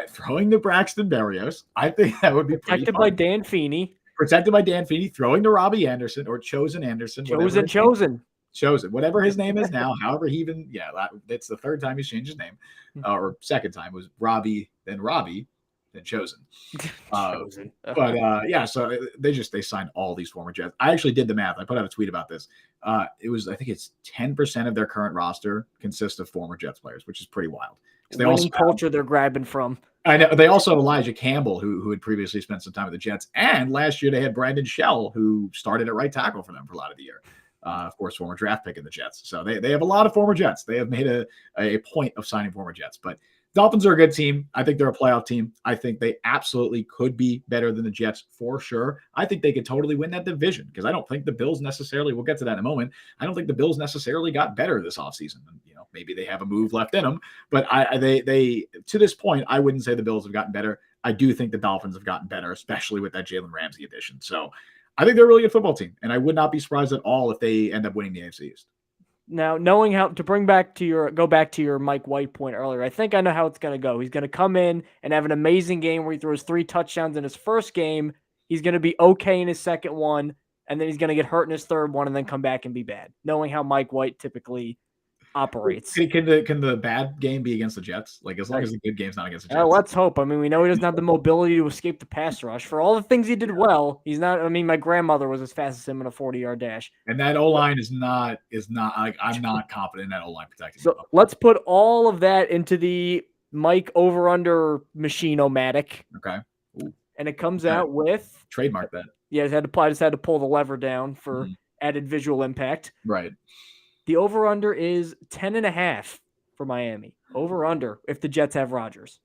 throwing to Braxton Berrios. I think that would be protected by Dan Feeney. Protected by Dan Feeney, throwing to Robbie Anderson or Chosen Anderson. Chosen, whatever his name is now. However, that's the 3rd time he's changed his name, or 2nd time was Robbie, then Chosen. Chosen. So they signed all these former Jets. I actually did the math. I put out a tweet about this. I think it's 10% of their current roster consists of former Jets players, which is pretty wild. They also culture they're grabbing from. I know they also have Elijah Campbell, who had previously spent some time with the Jets, and last year they had Brandon Shell, who started at right tackle for them for a lot of the year. Of course, former draft pick in the Jets. So they have a lot of former Jets. They have made a point of signing former Jets. But Dolphins are a good team. I think they're a playoff team. I think they absolutely could be better than the Jets for sure. I think they could totally win that division because I don't think the Bills necessarily, we'll get to that in a moment, I don't think the Bills necessarily got better this offseason. Maybe they have a move left in them, but they to this point, I wouldn't say the Bills have gotten better. I do think the Dolphins have gotten better, especially with that Jalen Ramsey addition. So I think they're a really good football team, and I would not be surprised at all if they end up winning the AFC East. Now, knowing how to go back to your Mike White point earlier, I think I know how it's going to go. He's going to come in and have an amazing game where he throws 3 touchdowns in his first game. He's going to be okay in his second one, and then he's going to get hurt in his third one and then come back and be bad, knowing how Mike White typically operates. Can the bad game be against the Jets? Like as long as the good game's not against the Jets. Let's hope. I mean, we know he doesn't have the mobility to escape the pass rush. For all the things he did well, he's not. I mean, my grandmother was as fast as him in a 40-yard dash. And that O-line is not like I'm not confident in that O-line protecting. So let's put all of that into the Mike over-under machine-o-matic. Okay. Ooh. And it comes out with trademark that. Yeah, I just had to pull the lever down for added visual impact. Right. The over-under is 10.5 for Miami. Over-under if the Jets have Rodgers.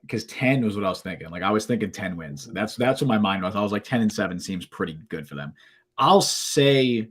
Because 10 was what I was thinking. Like I was thinking 10 wins. That's what my mind was. I was like 10-7 seems pretty good for them. I'll say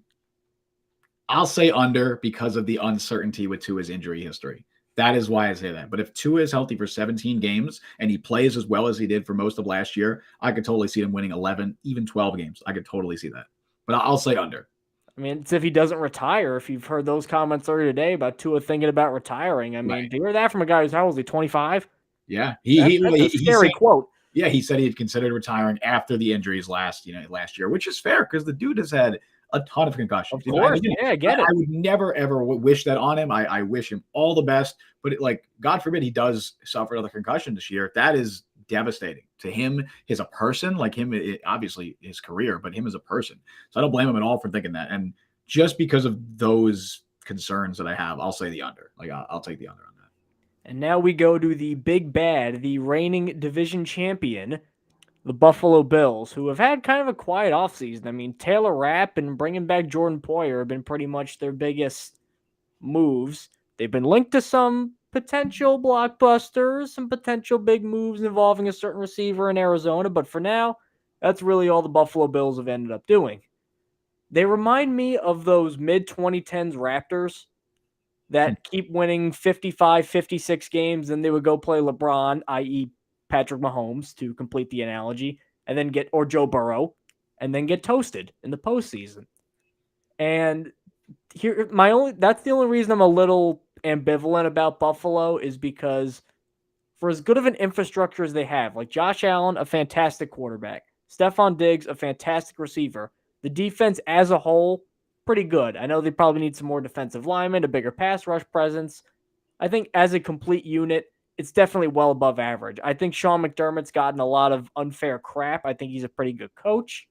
under because of the uncertainty with Tua's injury history. That is why I say that. But if Tua is healthy for 17 games and he plays as well as he did for most of last year, I could totally see him winning 11, even 12 games. I could totally see that. But I'll say under. I mean, it's if he doesn't retire. If you've heard those comments earlier today about Tua thinking about retiring. I mean, do you hear that from a guy who's how old is he? 25? Yeah. That's a scary quote. Yeah, he said he had considered retiring after the injuries last year, which is fair because the dude has had a ton of concussions. Of course, I get it. I would never, ever wish that on him. I wish him all the best. But, God forbid he does suffer another concussion this year. That is devastating to him as a person, like him, obviously his career, but him as a person. So I don't blame him at all for thinking that. And just because of those concerns that I have, I'll say the under. I'll take the under on that. And now we go to the big bad, the reigning division champion, the Buffalo Bills, who have had kind of a quiet offseason. I mean, Taylor Rapp and bringing back Jordan Poyer have been pretty much their biggest moves. They've been linked to some potential blockbusters, some potential big moves involving a certain receiver in Arizona, but for now, that's really all the Buffalo Bills have ended up doing. They remind me of those mid 2010s Raptors that keep winning 55, 56 games, and they would go play LeBron, i.e., Patrick Mahomes, to complete the analogy, and then or Joe Burrow, and then get toasted in the postseason. And that's the only reason I'm a little ambivalent about Buffalo is because for as good of an infrastructure as they have, like Josh Allen, a fantastic quarterback, Stephon Diggs, a fantastic receiver, the defense as a whole, pretty good. I know they probably need some more defensive linemen, a bigger pass rush presence. I think as a complete unit, it's definitely well above average. I think Sean McDermott's gotten a lot of unfair crap. I think he's a pretty good coach.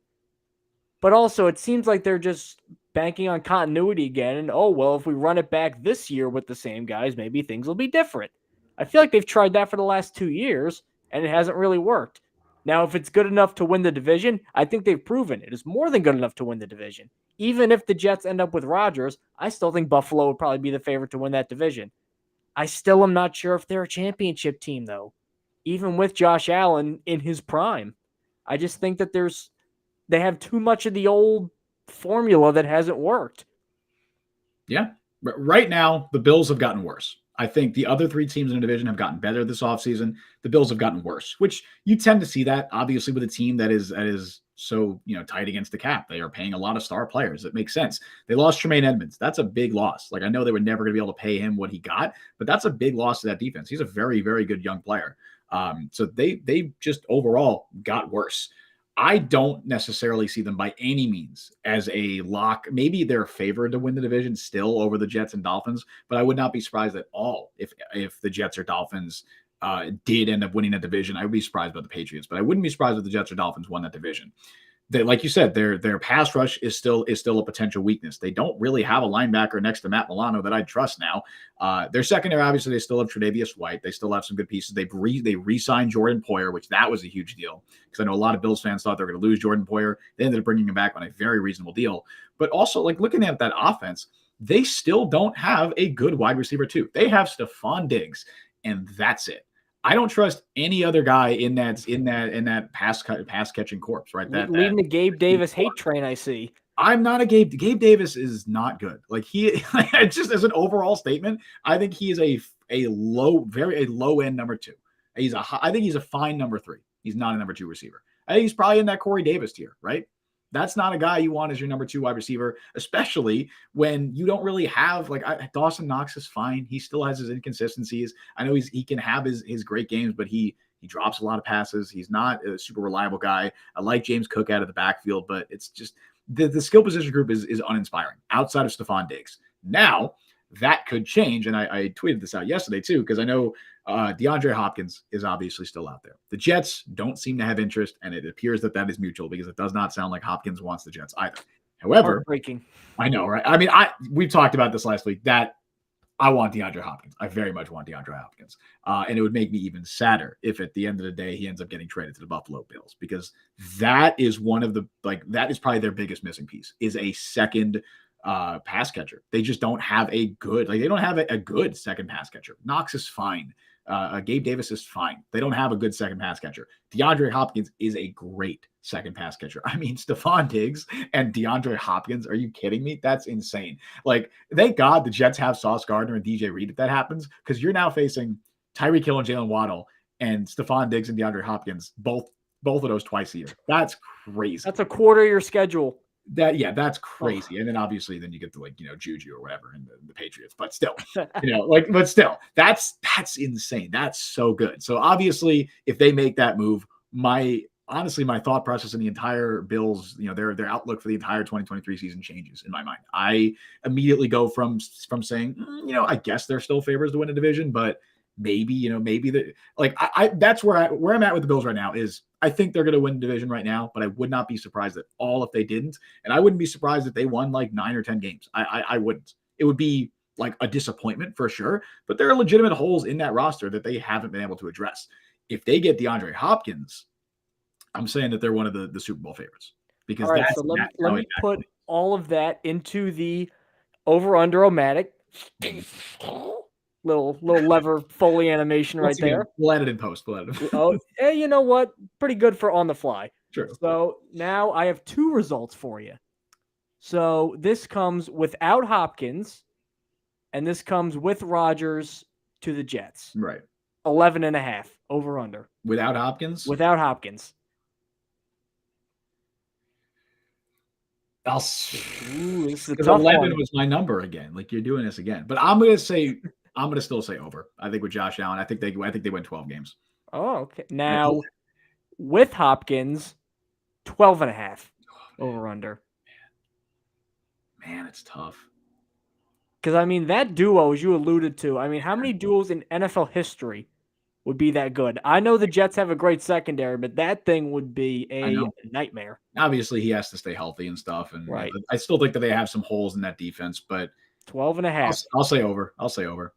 But also, it seems like they're just banking on continuity again. And, oh, well, if we run it back this year with the same guys, maybe things will be different. I feel like they've tried that for the last 2 years, and it hasn't really worked. Now, if it's good enough to win the division, I think they've proven it is more than good enough to win the division. Even if the Jets end up with Rodgers, I still think Buffalo would probably be the favorite to win that division. I still am not sure if they're a championship team, though, even with Josh Allen in his prime. I just think that they have too much of the old formula that hasn't worked. Yeah. Right now, the Bills have gotten worse. I think the other three teams in the division have gotten better this offseason. The Bills have gotten worse, which you tend to see that obviously with a team that is so tight against the cap. They are paying a lot of star players. It makes sense. They lost Tremaine Edmonds. That's a big loss. Like I know they were never going to be able to pay him what he got, but that's a big loss to that defense. He's a very, very good young player. So they just overall got worse. I don't necessarily see them by any means as a lock. Maybe they're favored to win the division still over the Jets and Dolphins, but I would not be surprised at all if the Jets or Dolphins did end up winning that division. I would be surprised about the Patriots, but I wouldn't be surprised if the Jets or Dolphins won that division. Like you said, their pass rush is still a potential weakness. They don't really have a linebacker next to Matt Milano that I trust now. Their secondary, obviously, they still have Tre'Davious White. They still have some good pieces. They re-signed Jordan Poyer, which that was a huge deal because I know a lot of Bills fans thought they were going to lose Jordan Poyer. They ended up bringing him back on a very reasonable deal. But also, like looking at that offense, they still don't have a good wide receiver too. They have Stephon Diggs, and that's it. I don't trust any other guy in that pass catching corpse, right? Leading the Gabe Davis hate train, I see. I'm not a Gabe Davis is not good. Like he just as an overall statement, I think he is a low end number 2. I think he's a fine number 3. He's not a number 2 receiver. I think he's probably in that Corey Davis tier, right? That's not a guy you want as your number 2 wide receiver, especially when you don't really have Dawson Knox is fine. He still has his inconsistencies. I know he can have his great games, but he drops a lot of passes. He's not a super reliable guy. I like James Cook out of the backfield, but it's just the skill position group is uninspiring outside of Stephon Diggs. Now that could change, and I tweeted this out yesterday too because I know DeAndre Hopkins is obviously still out there. The Jets don't seem to have interest, and it appears that is mutual because it does not sound like Hopkins wants the Jets either. However, heartbreaking. I know, right? I mean, we've talked about this last week that I want DeAndre Hopkins. I very much want DeAndre Hopkins, and it would make me even sadder if at the end of the day he ends up getting traded to the Buffalo Bills because that is one of the that is probably their biggest missing piece is a second pass catcher. They just don't have a good they don't have a good second pass catcher. Knox is fine. Gabe Davis is fine. They don't have a good second pass catcher. DeAndre Hopkins is a great second pass catcher. I mean, Stephon Diggs and DeAndre Hopkins. Are you kidding me? That's insane. Like, thank God the Jets have Sauce Gardner and DJ Reed if that happens, because you're now facing Tyreek Hill and Jalen Waddle and Stephon Diggs and DeAndre Hopkins, both of those twice a year. That's crazy. That's a quarter of your schedule. That's crazy. And then obviously then you get to Juju or whatever in the Patriots, but still, but still that's insane. That's so good. So obviously if they make that move, my thought process in the entire Bills, their outlook for the entire 2023 season changes in my mind. I immediately go from saying, I guess they're still favorites to win a division, but maybe that's where I'm at with the Bills right now is I think they're going to win the division right now, but I would not be surprised at all if they didn't. And I wouldn't be surprised if they won 9 or 10 games. I wouldn't. It would be a disappointment for sure, but there are legitimate holes in that roster that they haven't been able to address. If they get DeAndre Hopkins, I'm saying that they're one of the Super Bowl favorites because All right, that's so let how me it put all of that into the over-under-o-matic. little lever Foley animation right there. We'll edit in post. Oh, hey, you know what? Pretty good for on the fly. True. So now I have 2 results for you. So this comes without Hopkins, and this comes with Rodgers to the Jets. Right. 11.5 over under. Without Hopkins? Without Hopkins. This is a tough 11 one. was my number again. Like you're doing this again. But I'm gonna still say over. I think with Josh Allen, I think they win 12 games. Oh, okay. Now with Hopkins, 12.5 over under. Man, it's tough. Because I mean that duo, as you alluded to, I mean, how many duos in NFL history would be that good? I know the Jets have a great secondary, but that thing would be a nightmare. Obviously, he has to stay healthy and stuff, and right. I still think that they have some holes in that defense. But 12.5. I'll say over. I'll say over.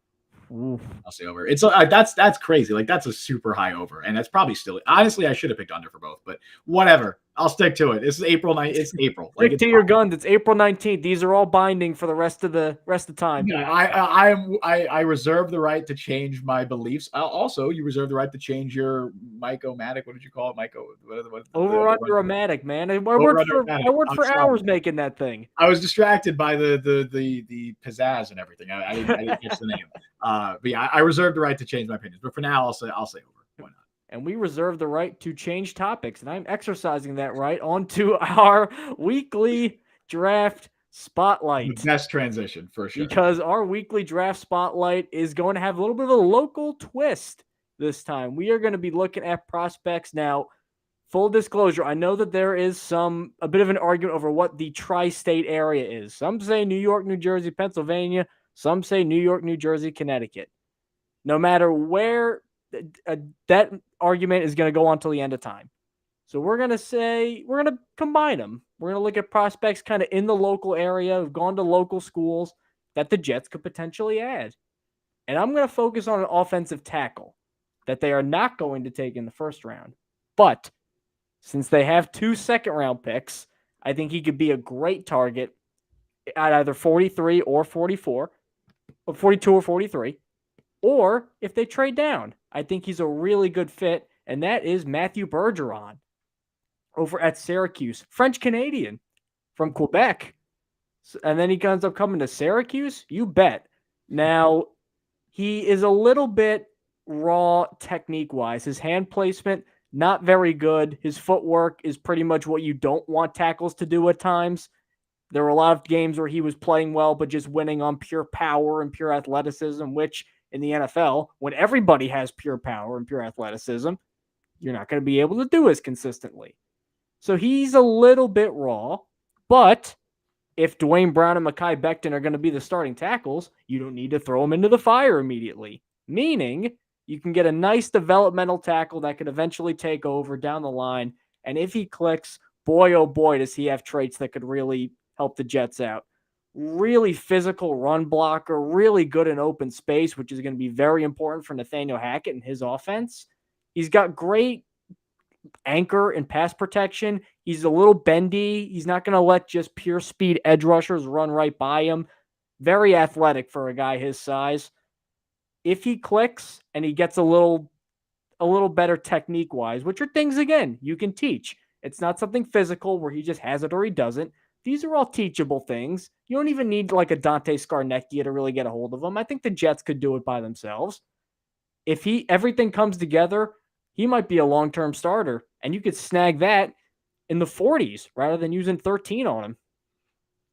Oof. I'll say over. It's that's crazy. Like that's a super high over, and that's probably still. Honestly, I should have picked under for both, but whatever. I'll stick to it. This is April 9th. It's April. Stick to your guns. It's April 19th. These are all binding for the rest of the time. Yeah, I reserve the right to change my beliefs. Also, you reserve the right to change your Mike-O-Matic. What did you call it, Mike? Over-under-o-matic, man. I worked for hours making that thing. I was distracted by the pizzazz and everything. I didn't catch the name. But yeah, I reserve the right to change my opinions. But for now, I'll say over. Why not? And we reserve the right to change topics, and I'm exercising that right onto our weekly draft spotlight. The best transition for sure. Because our weekly draft spotlight is going to have a little bit of a local twist this time. We are going to be looking at prospects. Now, full disclosure, I know that there is a bit of an argument over what the tri-state area is. Some say New York, New Jersey, Pennsylvania. Some say New York, New Jersey, Connecticut. No matter where, that argument is going to go on till the end of time. So we're going to combine them. We're going to look at prospects kind of in the local area, who've gone to local schools that the Jets could potentially add. And I'm going to focus on an offensive tackle that they are not going to take in the first round. But since they have 2 second-round picks, I think he could be a great target at either 43 or 44, or 42 or 43. Or if they trade down, I think he's a really good fit, and that is Matthew Bergeron over at Syracuse. French-Canadian from Quebec. And then he ends up coming to Syracuse? You bet. Now, he is a little bit raw technique-wise. His hand placement, not very good. His footwork is pretty much what you don't want tackles to do at times. There were a lot of games where he was playing well, but just winning on pure power and pure athleticism, which in the NFL, when everybody has pure power and pure athleticism, you're not going to be able to do as consistently. So he's a little bit raw, but if Dwayne Brown and Mekhi Becton are going to be the starting tackles, you don't need to throw them into the fire immediately. Meaning, you can get a nice developmental tackle that could eventually take over down the line. And if he clicks, boy, oh boy, does he have traits that could really help the Jets out. Really physical run blocker, really good in open space, which is going to be very important for Nathaniel Hackett and his offense. He's got great anchor and pass protection. He's a little bendy. He's not going to let just pure speed edge rushers run right by him. Very athletic for a guy his size. If he clicks and he gets a little better technique-wise, which are things, again, you can teach. It's not something physical where he just has it or he doesn't. These are all teachable things. You don't even need like a Dante Scarnecchia to really get a hold of them. I think the Jets could do it by themselves. If everything comes together, he might be a long-term starter, and you could snag that in the 40s rather than using 13 on him.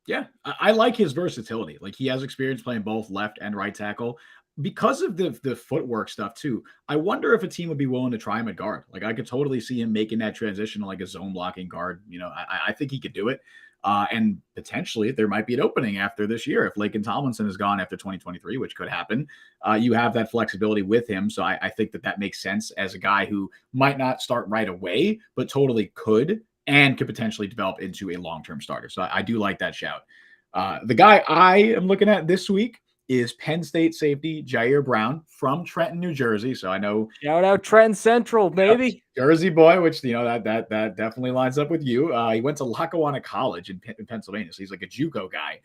Yeah, I like his versatility. Like he has experience playing both left and right tackle. Because of the footwork stuff too, I wonder if a team would be willing to try him at guard. Like I could totally see him making that transition to like a zone blocking guard. You know, I think he could do it. And potentially there might be an opening after this year. If Laken Tomlinson is gone after 2023, which could happen, you have that flexibility with him. So I think that makes sense as a guy who might not start right away, but totally could and could potentially develop into a long-term starter. So I do like that shout. The guy I am looking at this week is Penn State safety Jair Brown from Trenton, New Jersey. So I know, shout out Trenton Central, baby. Jersey boy, which that definitely lines up with you. He went to Lackawanna College in Pennsylvania, so he's like a JUCO guy.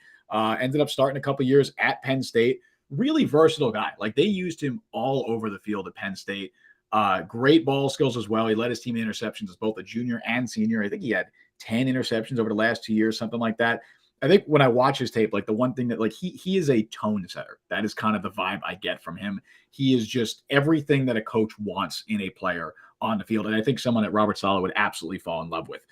Ended up starting a couple years at Penn State. Really versatile guy. Like they used him all over the field at Penn State. Great ball skills as well. He led his team in interceptions as both a junior and senior. I think he had 10 interceptions over the last 2 years, something like that. I think when I watch his tape, like the one thing that like he is a tone setter. That is kind of the vibe I get from him. He is just everything that a coach wants in a player on the field. And I think someone that Robert Saleh would absolutely fall in love with.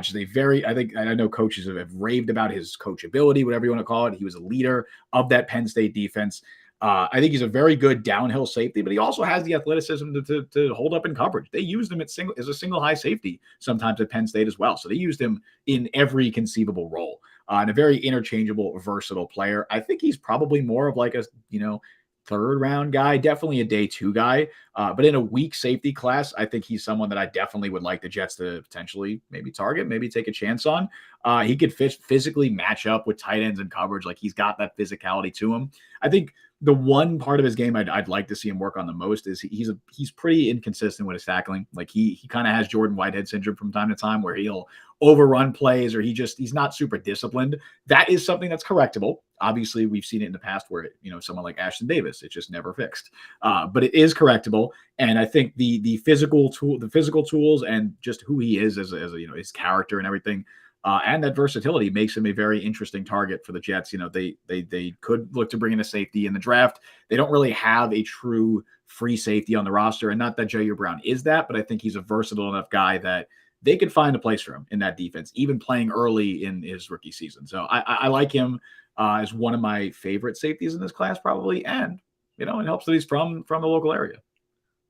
Just a very, I know coaches have raved about his coachability, whatever you want to call it. He was a leader of that Penn State defense. I think he's a very good downhill safety, but he also has the athleticism to hold up in coverage. They used him as a single high safety sometimes at Penn State as well. So they used him in every conceivable role. And a very interchangeable, versatile player. I think he's probably more of like a, third round guy, definitely a day 2 guy. But in a weak safety class, I think he's someone that I definitely would like the Jets to potentially maybe target, maybe take a chance on. He could physically match up with tight ends in coverage. Like he's got that physicality to him. I think the one part of his game I'd like to see him work on the most is he's pretty inconsistent with his tackling. Like he kind of has Jordan Whitehead syndrome from time to time where he'll overrun plays or he's not super disciplined. That is something that's correctable. Obviously, we've seen it in the past where someone like Ashton Davis, it's just never fixed. But it is correctable, and I think the physical tools and just who he is as his character and everything. And that versatility makes him a very interesting target for the Jets. They could look to bring in a safety in the draft. They don't really have a true free safety on the roster, and not that Jair Brown is that, but I think he's a versatile enough guy that they could find a place for him in that defense, even playing early in his rookie season. So I like him as one of my favorite safeties in this class, probably, and it helps that he's from the local area.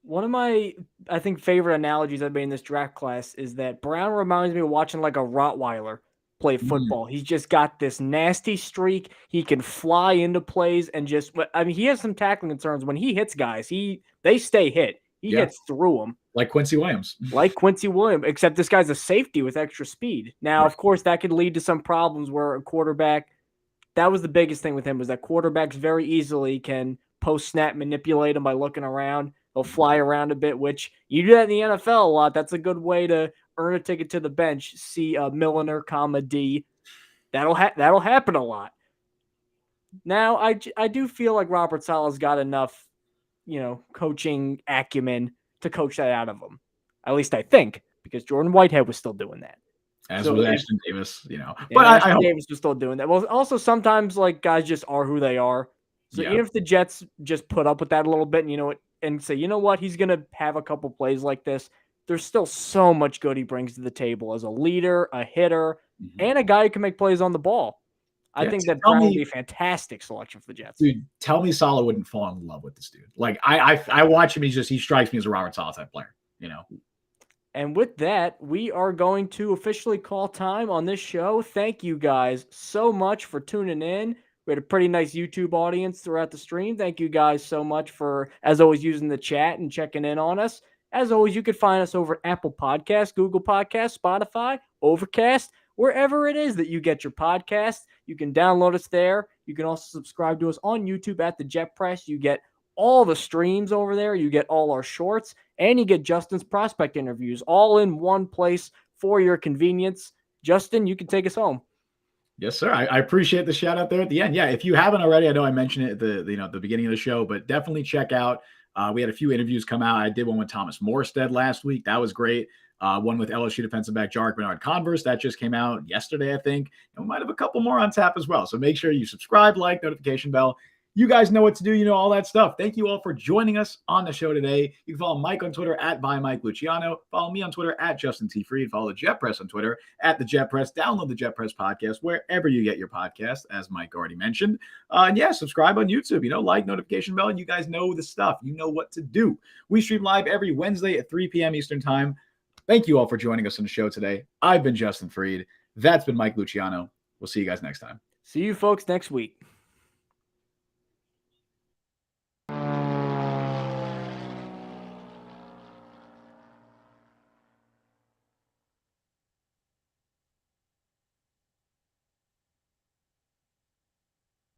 One of my, I think, favorite analogies I've made in this draft class is that Brown reminds me of watching like a Rottweiler play football. He's just got this nasty streak. He can fly into plays and he has some tackling concerns. When he hits guys, they stay hit. He hits through them. Like Quincy Williams. Except this guy's a safety with extra speed. Now, Of course, that could lead to some problems where a quarterback, that was the biggest thing with him, was that quarterbacks very easily can post-snap manipulate him by looking around. They'll fly around a bit, which you do that in the NFL a lot. That's a good way to earn a ticket to the bench. See Milliner, D. That'll happen a lot. Now, I do feel like Robert Saleh's got enough, coaching acumen to coach that out of him. At least I think, because Jordan Whitehead was still doing that. As was Ashton Davis, But Ashton Davis was still doing that. Well, also sometimes like guys just are who they are. So even if the Jets just put up with that a little bit and say, he's going to have a couple plays like this, there's still so much good he brings to the table as a leader, a hitter, and a guy who can make plays on the ball. I think that Brown would be a fantastic selection for the Jets. Dude, tell me Saleh wouldn't fall in love with this dude. Like I watch him, he strikes me as a Robert Saleh type player, And with that, we are going to officially call time on this show. Thank you guys so much for tuning in. We had a pretty nice YouTube audience throughout the stream. Thank you guys so much for, as always, using the chat and checking in on us. As always, you can find us over at Apple Podcasts, Google Podcasts, Spotify, Overcast, wherever it is that you get your podcast. You can download us there. You can also subscribe to us on YouTube at the Jet Press. You get all the streams over there. You get all our shorts, and you get Justin's prospect interviews all in one place for your convenience. Justin, you can take us home. Yes, sir. I appreciate the shout out there at the end. Yeah, if you haven't already, I know I mentioned it at the beginning of the show, but definitely check out. We had a few interviews come out. I did one with Thomas Morstead last week. That was great. One with LSU defensive back Jarek Bernard-Converse. That just came out yesterday, I think. And we might have a couple more on tap as well. So make sure you subscribe, like, notification bell. You guys know what to do. All that stuff. Thank you all for joining us on the show today. You can follow Mike on Twitter at by Mike Luciano. Follow me on Twitter at Justin T. Fried. Follow the Jet Press on Twitter at the Jet Press. Download the Jet Press podcast wherever you get your podcast, as Mike already mentioned. And subscribe on YouTube. Like, notification bell. And you guys know the stuff. You know what to do. We stream live every Wednesday at 3 p.m. Eastern time. Thank you all for joining us on the show today. I've been Justin Fried. That's been Mike Luciano. We'll see you guys next time. See you folks next week.